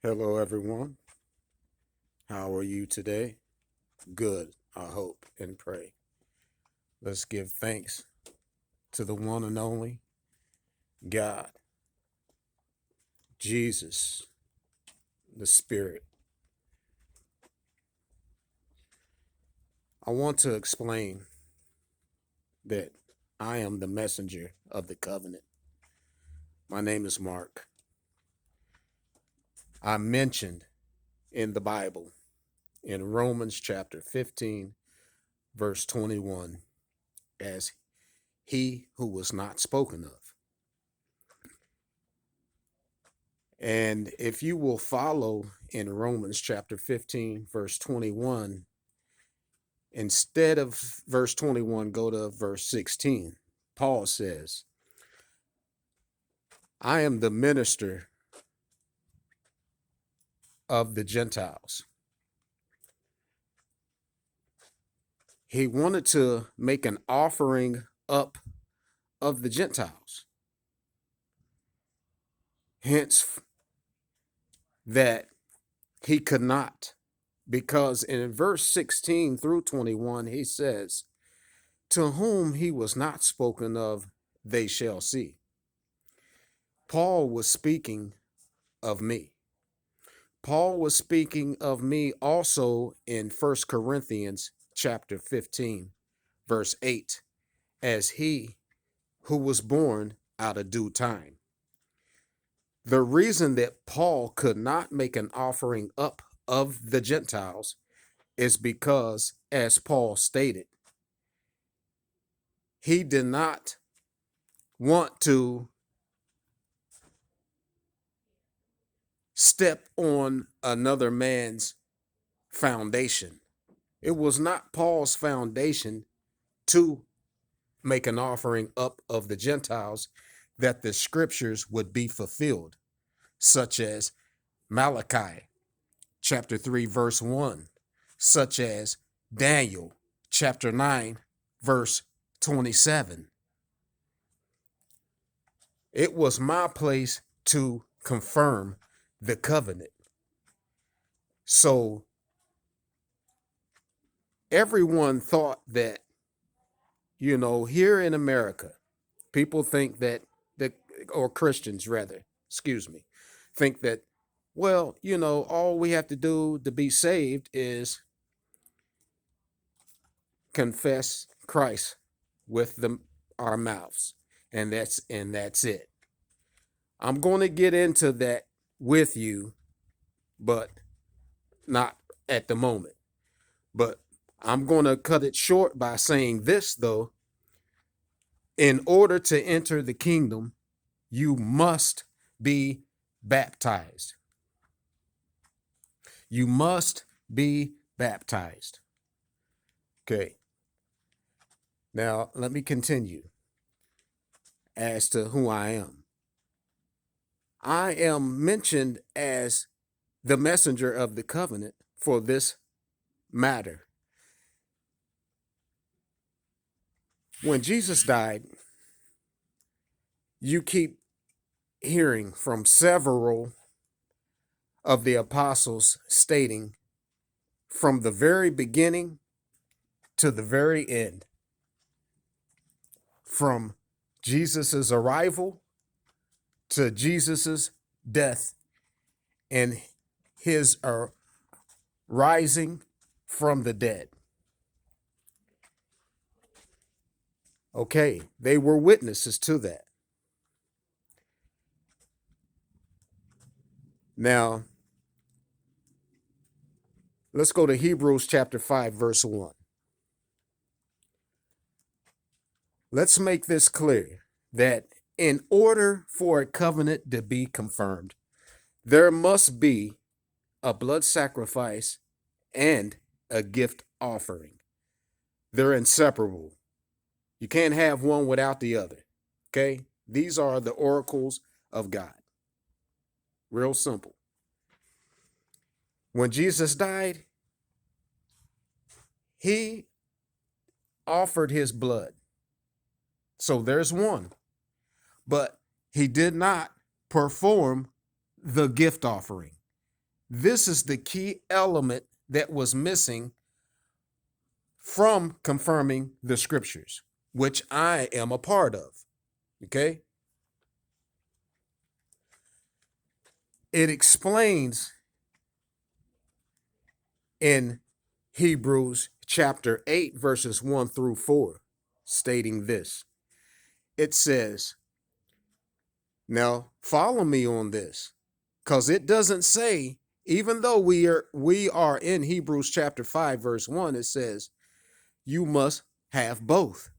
Hello, everyone. How are you today? Good, I hope and pray. Let's give thanks to the one and only God, Jesus, the Spirit. I want to explain that I am the messenger of the covenant. My name is Mark. I mentioned in the Bible, in Romans chapter 15, verse 21, as he who was not spoken of. And if you will follow in Romans chapter 15, verse 21, instead of verse 21, go to verse 16. Paul says, I am the minister of the Gentiles. He wanted to make an offering up of the Gentiles. Hence, that he could not, because in verse 16 through 21, he says, to whom he was not spoken of, they shall see. Paul was speaking of me. Paul was speaking of me also in 1 Corinthians chapter 15, verse 8, as he who was born out of due time. The reason that Paul could not make an offering up of the Gentiles is because, as Paul stated, he did not want to step on another man's foundation. It was not Paul's foundation to make an offering up of the Gentiles that the scriptures would be fulfilled, such as Malichi chapter 3, verse 1, such as Daniel chapter 9, verse 27. It was my place to confirm the covenant. So everyone thought that, here in America, people think that, or Christians rather, excuse me, think that, well, all we have to do to be saved is confess Christ with our mouths, and that's it. I'm going to get into that with you, but not at the moment. But I'm going to cut it short by saying this, though. In order to enter the kingdom, you must be baptized. You must be baptized. Okay. Now, let me continue as to who I am. I am mentioned as the messenger of the covenant for this matter. When Jesus died, you keep hearing from several of the apostles stating from the very beginning to the very end, from Jesus's arrival to Jesus's death and his rising from the dead. Okay, they were witnesses to that. Now, let's go to Hebrews chapter 5, verse 1. Let's make this clear that in order for a covenant to be confirmed, there must be a blood sacrifice and a gift offering. They're inseparable. You can't have one without the other. Okay? These are the oracles of God. Real simple. When Jesus died, he offered his blood. So there's one. But he did not perform the gift offering. This is the key element that was missing from confirming the scriptures, which I am a part of. Okay? It explains in Hebrews chapter 8, verses 1 through 4, stating this. It says, now follow me on this, because it doesn't say, even though we are in Hebrews chapter 5, verse 1, it says, you must have both.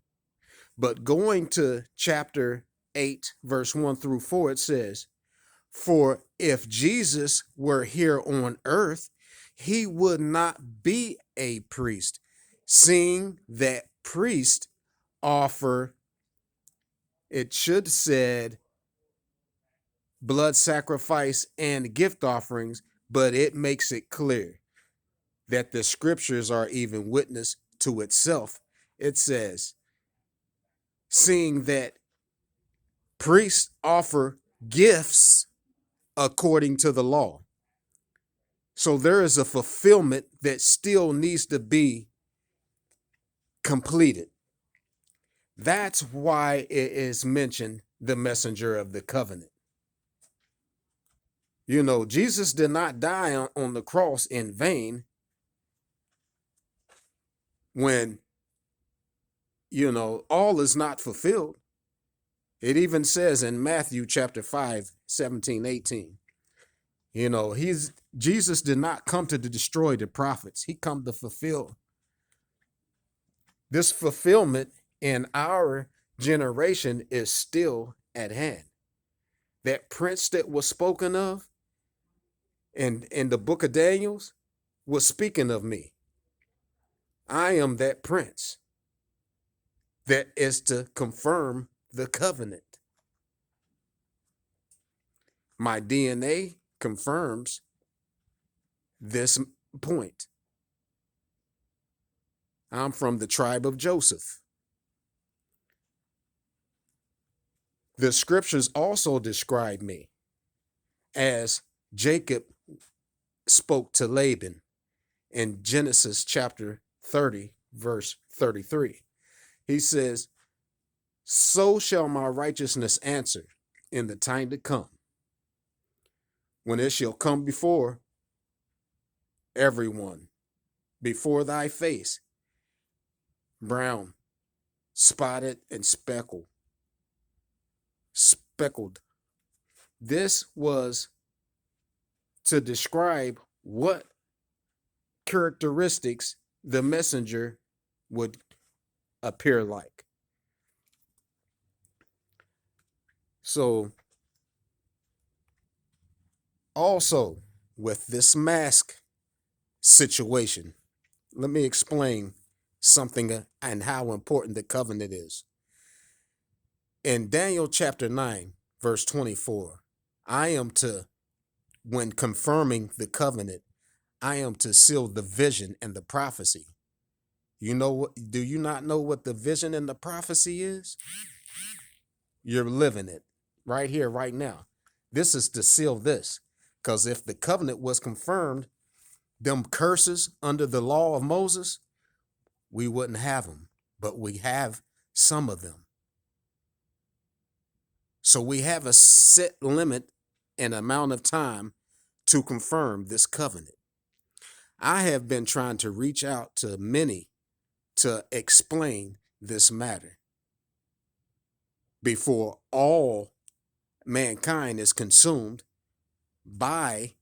But going to chapter 8, verse 1 through 4, it says, for if Jesus were here on earth, he would not be a priest, seeing that priests offer, it should said, blood sacrifice and gift offerings, but it makes it clear that the scriptures are even witness to itself. It says, seeing that priests offer gifts according to the law. So there is a fulfillment that still needs to be completed. That's why it is mentioned the messenger of the covenant. You know, Jesus did not die on the cross in vain when, you know, all is not fulfilled. It even says in Matthew chapter 5, 17, 18, you know, Jesus did not come to destroy the prophets. He come to fulfill. This fulfillment in our generation is still at hand. That prince that was spoken of in the book of Daniel was speaking of me. I am that prince that is to confirm the covenant. My DNA confirms this point. I'm from the tribe of Joseph. The scriptures also describe me as Jacob spoke to Laban in Genesis chapter 30, verse 33. He says, so shall my righteousness answer in the time to come, when it shall come before everyone, before thy face, brown, spotted, and speckled. This was to describe what characteristics the messenger would appear like. So, also with this mask situation, let me explain something and how important the covenant is. In Daniel chapter 9, verse 24, when confirming the covenant, I am to seal the vision and the prophecy. You know what? Do you not know what the vision and the prophecy is? You're living it right here, right now. This is to seal this. Because if the covenant was confirmed, them curses under the law of Moses, we wouldn't have them. But we have some of them. So we have a set limit and amount of time to confirm this covenant. I have been trying to reach out to many to explain this matter before all mankind is consumed by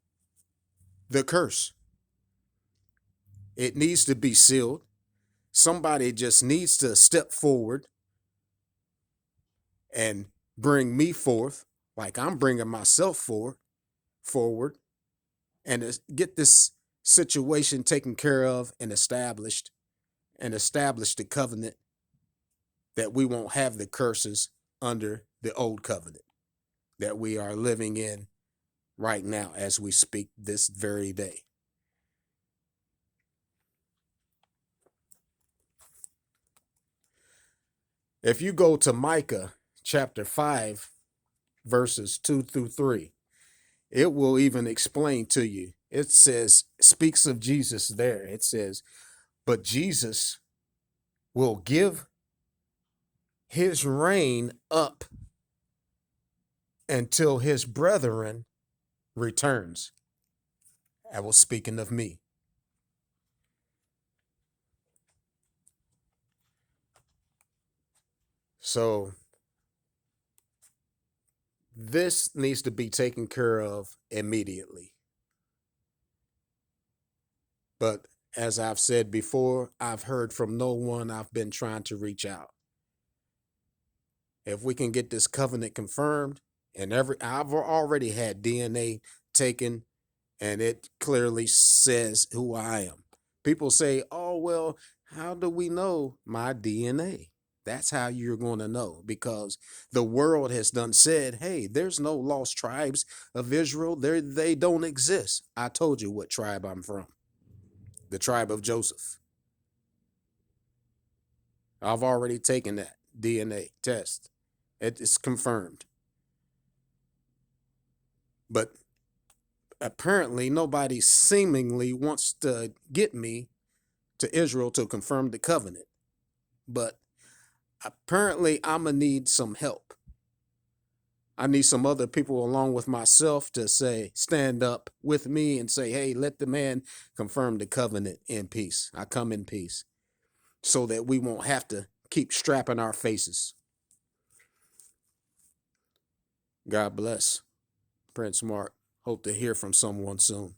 the curse. It needs to be sealed. Somebody just needs to step forward and bring me forth, like I'm bringing myself forward, and get this situation taken care of and establish the covenant that we won't have the curses under the old covenant that we are living in right now as we speak this very day. If you go to Micah chapter 5, verses 2 through 3, it will even explain to you it says, speaks of Jesus there. It says, but Jesus will give his reign up until his brethren returns. I was speaking of me. So this needs to be taken care of immediately. But as I've said before, I've heard from no one. I've been trying to reach out. If we can get this covenant confirmed, and I've already had DNA taken, and it clearly says who I am. People say, oh, well, how do we know my DNA? That's how you're going to know, because the world has done said, hey, there's no lost tribes of Israel. They don't exist. I told you what tribe I'm from, the tribe of Joseph. I've already taken that DNA test. It is confirmed. But apparently nobody seemingly wants to get me to Israel to confirm the covenant. But apparently I'm going to need some help. I need some other people along with myself to say, stand up with me and say, hey, let the man confirm the covenant in peace. I come in peace, so that we won't have to keep strapping our faces. God bless. Prince Mark. Hope to hear from someone soon.